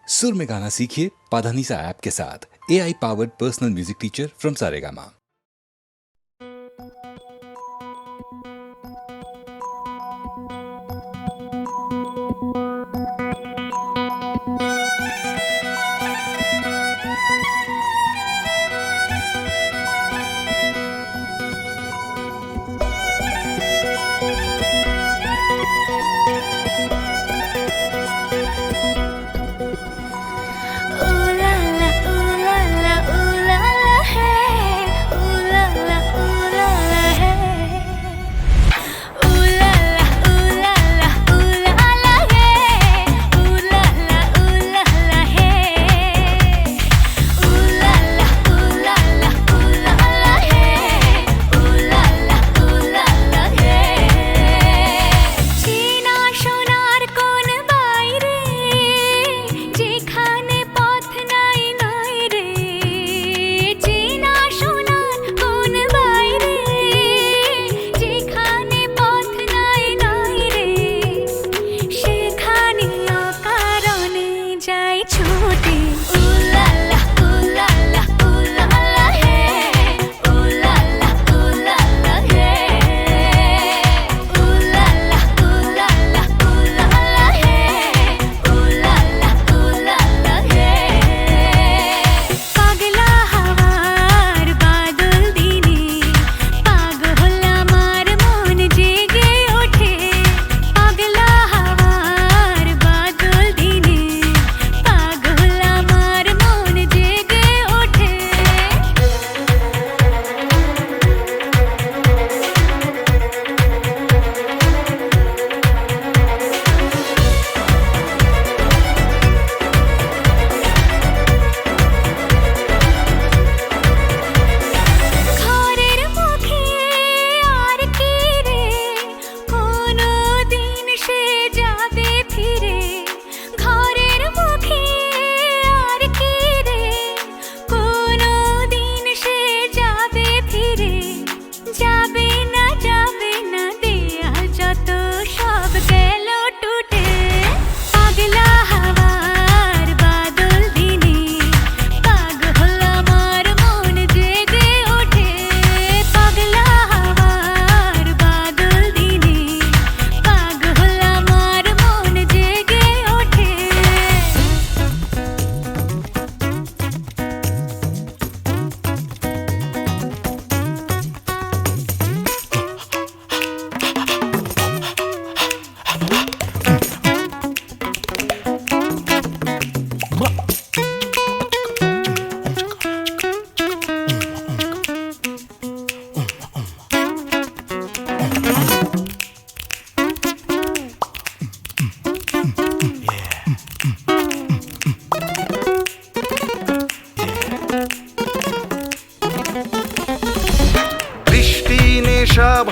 सुर में गाना सीखिए पाधानीसा ऐप के साथ। AI powered personal music teacher from Saregama.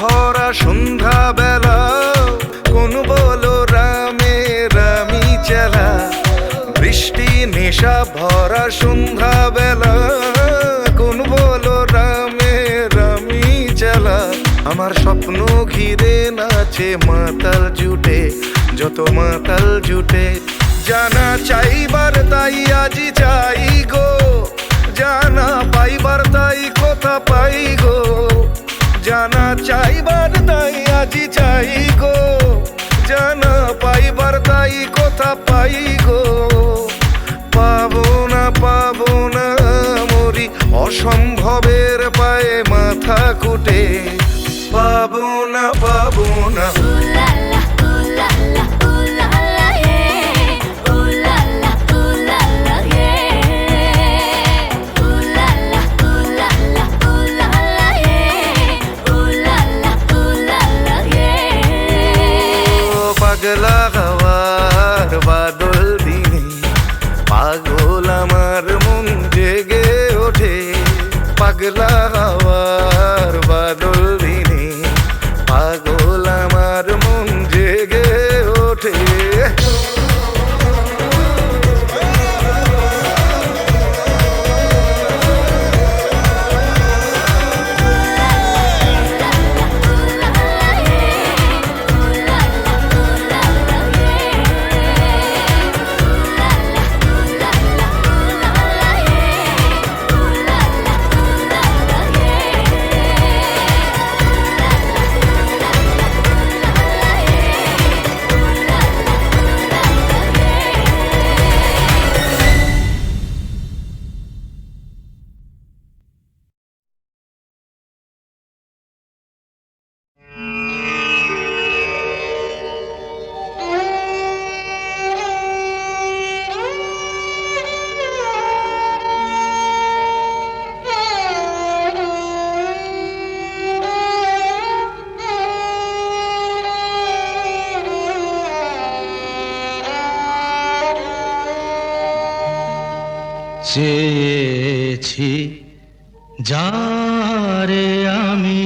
ভরা সন্ধ্যা বেলা কোন বলো রামে রামি চেলা। বৃষ্টি নেশা ভরা সন্ধ্যা বেলা কোন বলো রামে রামি চেলা। আমার স্বপ্ন ঘিরে নাচে মাতাল জুটে, যত মাতাল জুটে। জানা চাইবার তাই আজি চাই গো, জানা পাইবার তাই কথা পাই গো। জানা চাইবার তাই আজি চাই গো, জানা পাইবার তাই কথা পাই গো। পাবো না মরি অসম্ভবের পায়ে মাথা কুটে। পাবো না পাগলা হাওয়ার বাদল দিনে পাগল আমার মন জেগে ওঠে। পাগলা হাওয়ার বাদল দিনে পাগল আমার মন চেয়েছি যারে আমি,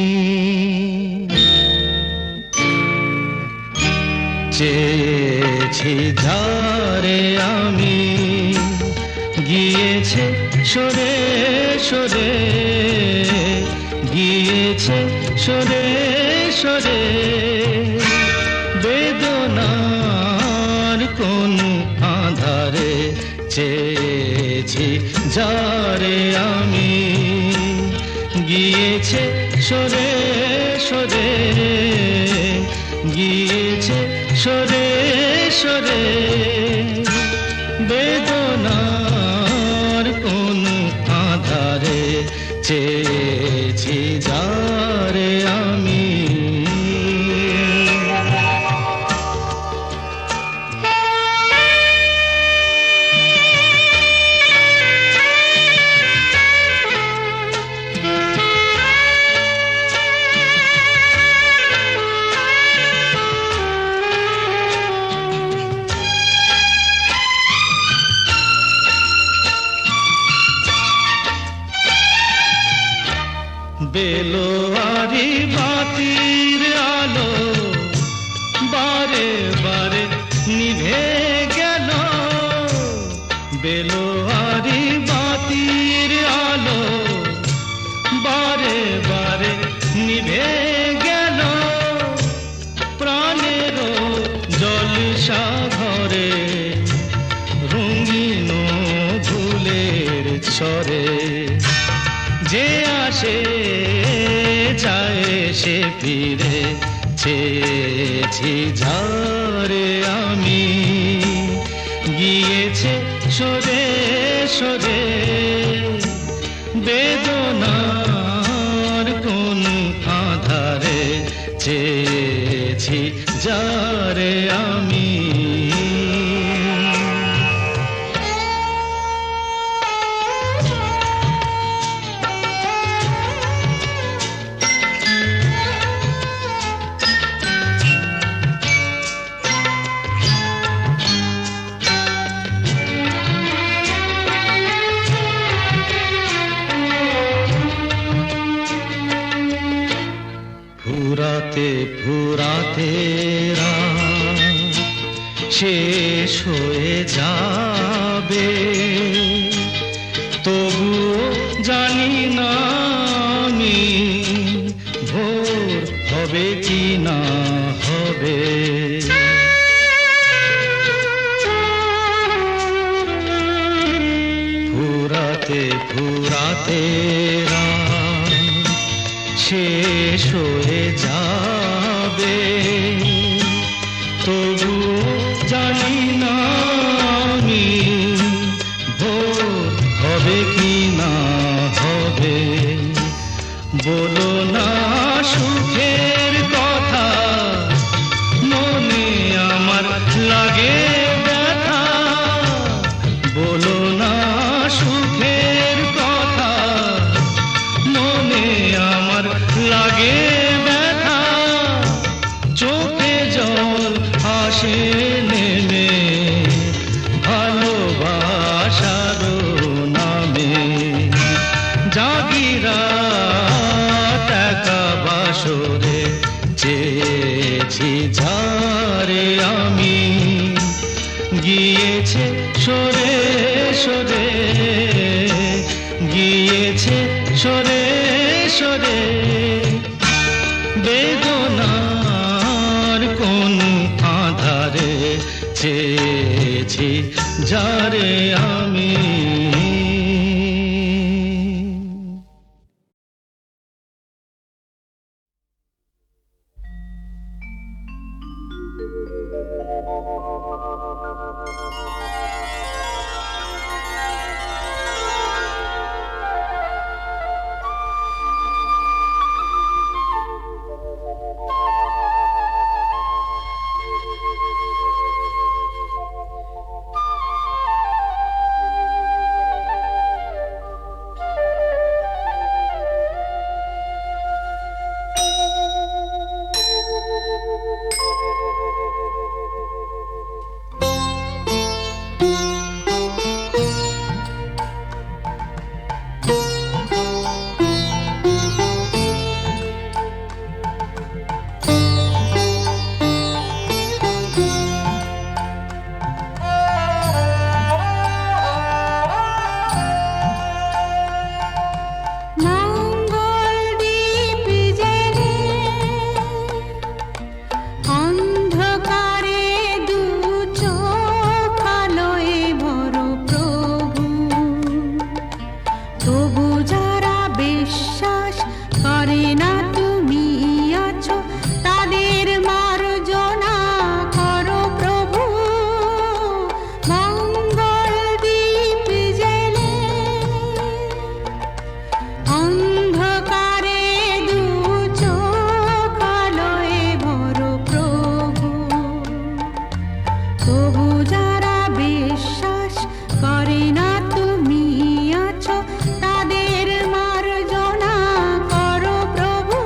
চেয়েছি যারে আমি, গিয়েছে সরে সরে, গিয়েছে সরে সরে, বেদনার কোন আধারে চেয়েছি যারে আমি, গিয়েছে সরে সরে, গিয়েছে সরে সরে, বেদনার কোন আধারে চেয়েছি যারে আমি। বেলোয়ারি বাতির আলো বারে বারে নিভে গেল, বেলোয়ারি বাতির আলো বারে বারে নিভে গেল, প্রাণেরও জলসা ঘরে রঙিন ফুলের ছড়ে, যে আসে যায় সে ফিরে, চেয়েছি যারে আমি, গিয়েছে সরে সরে, বেদনার কোন আধারে চেয়েছি যারে আমি। ফুরাতে ফুরাতে রাত শেষ হয়ে যাবে, তবুও জানি না আমি ভোর হবে কি না হবে। ফুরাতে ফুরাতে রাত শেষ হয়ে যাবে, তবু জানি না আমি ভোর হবে কি না হবে। বলো না সুখের কথা, মনে আমার লাগে ব্যথা, বলো না সুখের কথা, মনে আমার লাগে ব্যথা, চোখে জল আসে নেমে ভালোবাসার নামে, জাগিরা টাকা বাসরে চেয়েছি যারে আমি, গিয়েছে সরে সরে, গিয়েছে সরে সরে, বেদনার কোন আধারে চেয়েছি যারে আমি। করে না তুমি আছো তাদের মার্জনা করো প্রভু।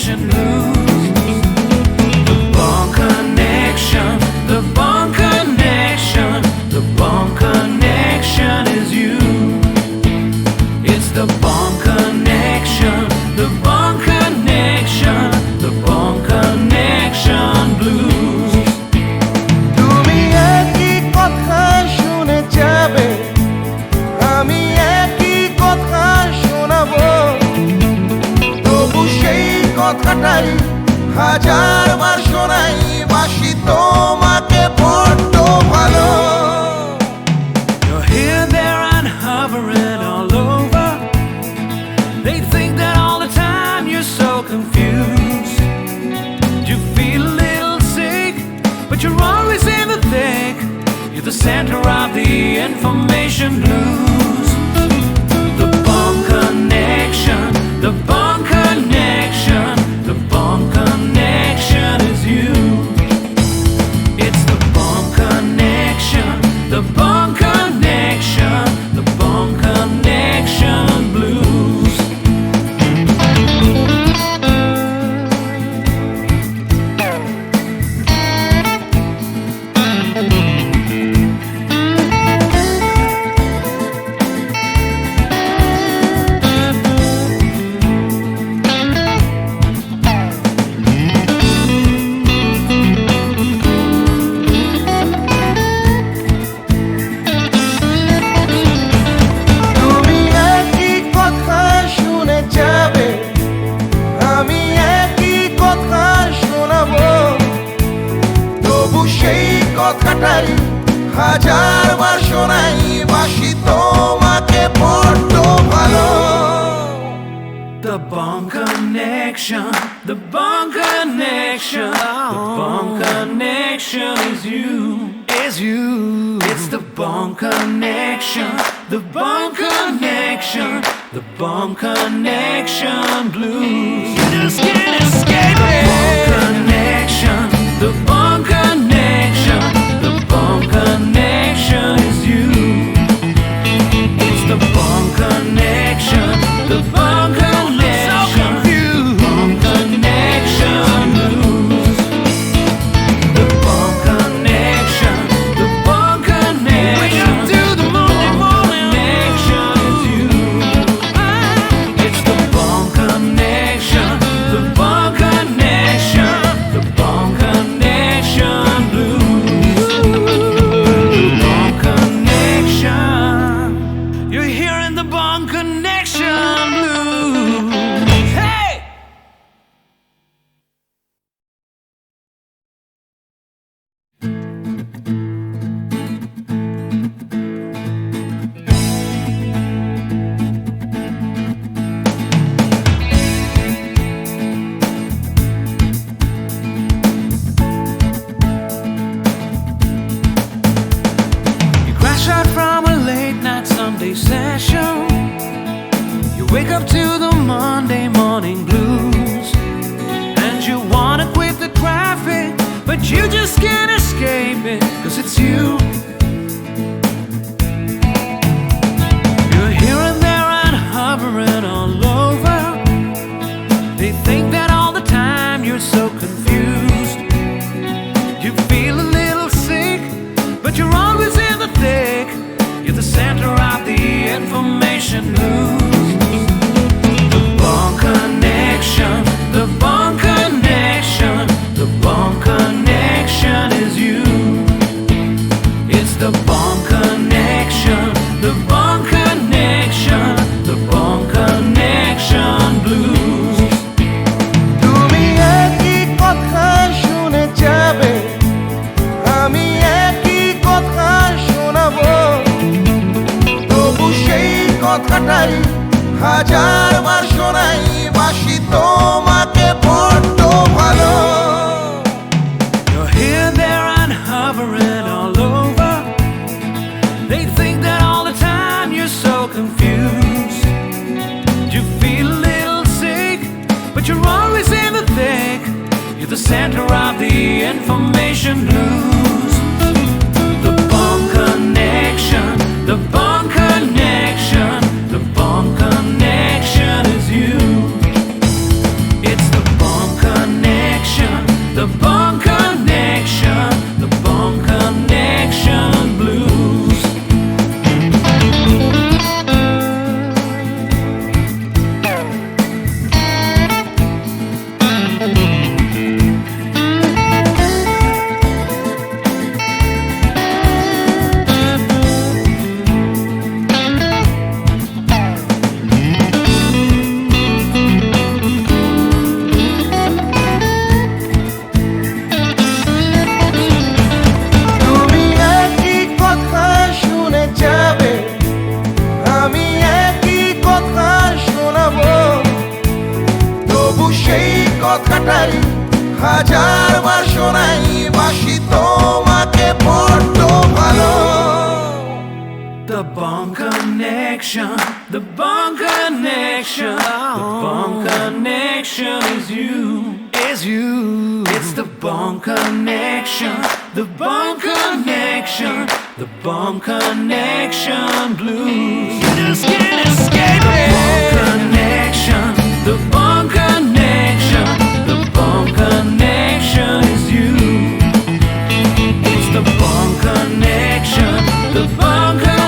information lose. The Bond Connection, the Bond Connection, the Bond Connection is you. It's the Bond Connection, the Bond Connection, the Bond Connection blues. তুমি একই কথা শুনে যাবে, আমি একই কথা শোনাবো, তবু সেই কথাটাই হাজারবার শোনাই, বাসি তোমাকে বড্ড ভালো। You're here, there, and hovering all over. They think that all the time you're so confused. You feel a little sick, but you're always in the thick. You're the center of the information blues. The Bond Connection, the Bond Connection, the Bond Connection is you. It's the Bond Connection, the Bond Connection, the Bond Connection blues. তুমি একই কথা শুনে যাবে, আমি একই কথা শোনাবো, তবু সেই কথাটাই হাজারবার শোনাই, বাসি তোমাকে বড্ড ভালো। The Bond Connection, the Bond Connection, the Bond Connection is you, is you. It's the Bond Connection, the Bond Connection, the Bond Connection blues. You just can't escape it. The Bond Connection, the Bond Connection, the Bond Connection is you. It's the Bond Connection, the Bond Connection, Bond Connection blues. The Bond Connection, the Bond Connection, wake up to the Monday morning connection is you. It's the Bond Connection, the Bond Connection, the Bond Connection blues. The Bond Connection, you're hearing the Bond Connection blues. Hey! You crash out from a late night Sunday session. You wake up to the Monday morning blues, and you wanna quit the traffic, but you just can't escape it, 'cause it's you. You're here and there and hovering all over. They think that all the time you're so confused. You feel a little sick, but you're always in the thick. You're the center of the information lose. The Bond Connection, the Bond Connection, the Bond Connection is you. It's the Bond Connection, the Bond Connection, the Bond Connection blues. তুমি একই কথা শুনে যাবে, আমি একই কথা শোনাবো, তবু সেই কথাটাই হাজারবার শোনাই, বাসি তোমাকে বড্ড ভালো। You're here, there, and hovering all over. They think that all the time you're so confused. You feel a little sick, but you're always in the thick. You're the center of the information blues. The Bond Connection, the Bond Connection, the Bond Connection is you. It's the Bond হাজারবার শোনাই বাসি তোমাকে বড্ড ভালো। The Bond Connection, the Bond Connection, the Bond Connection is you, is you. It's the Bond Connection, the Bond Connection, the Bond Connection blues. You just can't escape it. The Bond Connection, the Bond Connection, the Bond Connection is you. It's the Bond Connection, the Bond Connection.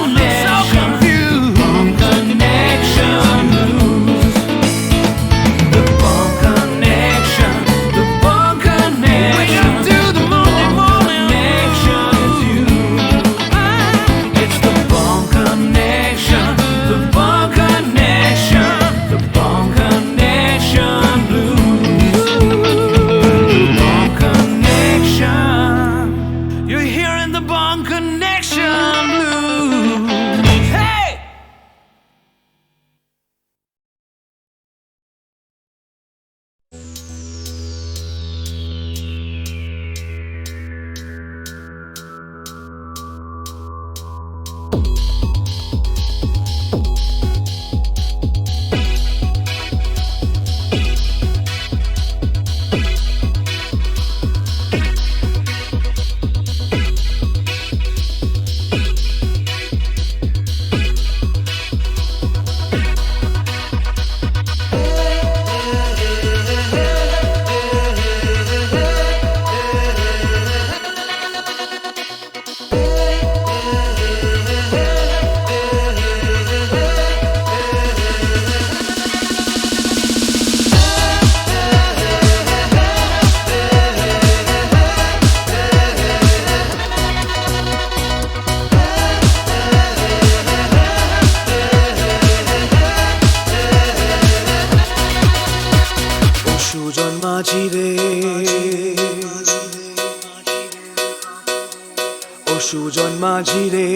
Sujan মাঝি রে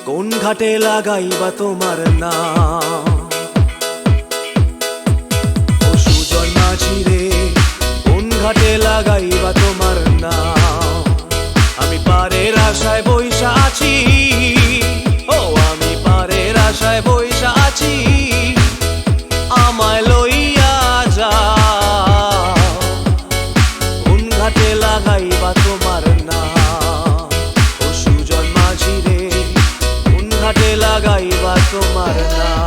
কোন ঘাটে লাগাইবা তোমার নাম? ও সুজন মাঝি রে কোন ঘাটে লাগাইবা তোমার নাম? আমি পারের আশায় বইসা আছি, ও আমি পারের আশায় বইসা আছি, আমায় লইয়া যাও কোন ঘাটে লাগাইবা তোমার নাম? ঘাটে লাগাইবা তোমার নাম?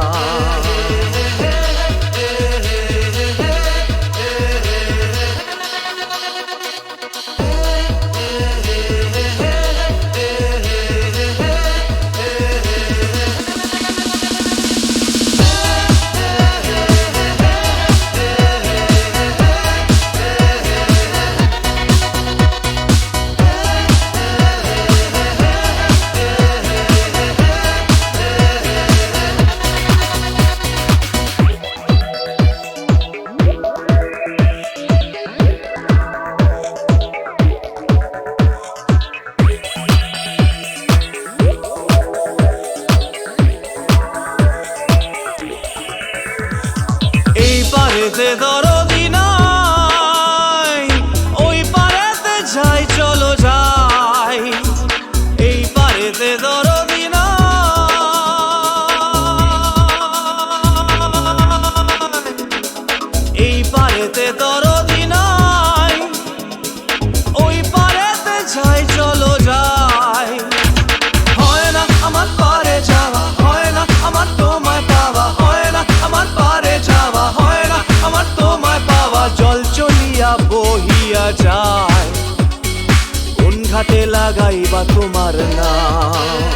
দরদি নাই ওই পারেতে যাই, চলো যাই এই পারেতে দরদি নাই, এই পারেতে দরদি নাই, ওই পারেতে যাই, চলো যাই। হয় না আমার পারে যাওয়া, হয় না আমার তোমায় পাওয়া, হয় না আমার পারে যাওয়া, হয় না আমার তোমায় পাওয়া। জল চলিয়া বহিয়া যায় কোন ঘাটে লাগাইবা তোমার নাম?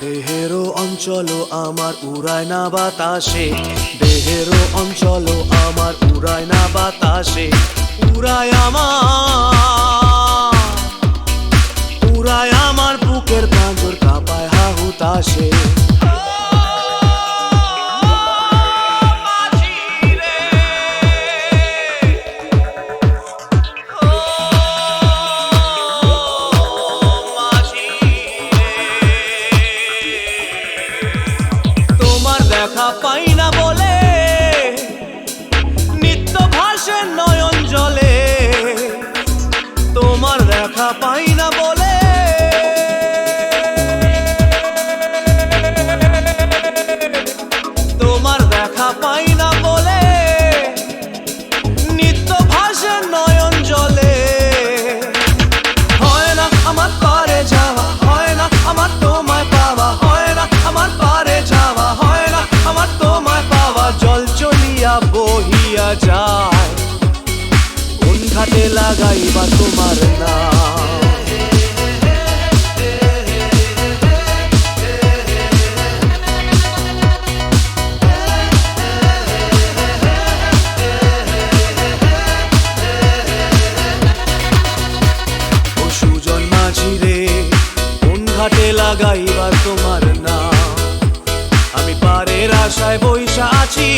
দেহেরও অঞ্চল আমার উড়ায় না বাতাসে, দেহেরও অঞ্চল আমার উড়ায় না বাতাসে, উড়ায় আমার বুকের পাঁজর কাঁপায় হা হুতাশে। তোমার দেখা পাই না বলে নিত্য ভাসে নয়ন জলে, তোমার দেখা পাই না বলে তোমার দেখা পাই না বলে নিত্য ভাসে নয়ন জলে। হয় না আমার পারে যাওয়া, হয় না আমার তোমায় পাওয়া, হয় না আমার পারে যাওয়া, হয় না আমার তোমায় পাওয়া। জল চলিয়া বহিয়া যায়, কোন ঘাটে লাগাইবা তোমার নাম। ও সুজন মাঝি রে, কোন ঘাটে লাগাইবা তোমার নাম। আমি পারের আশায় বইসা আছি,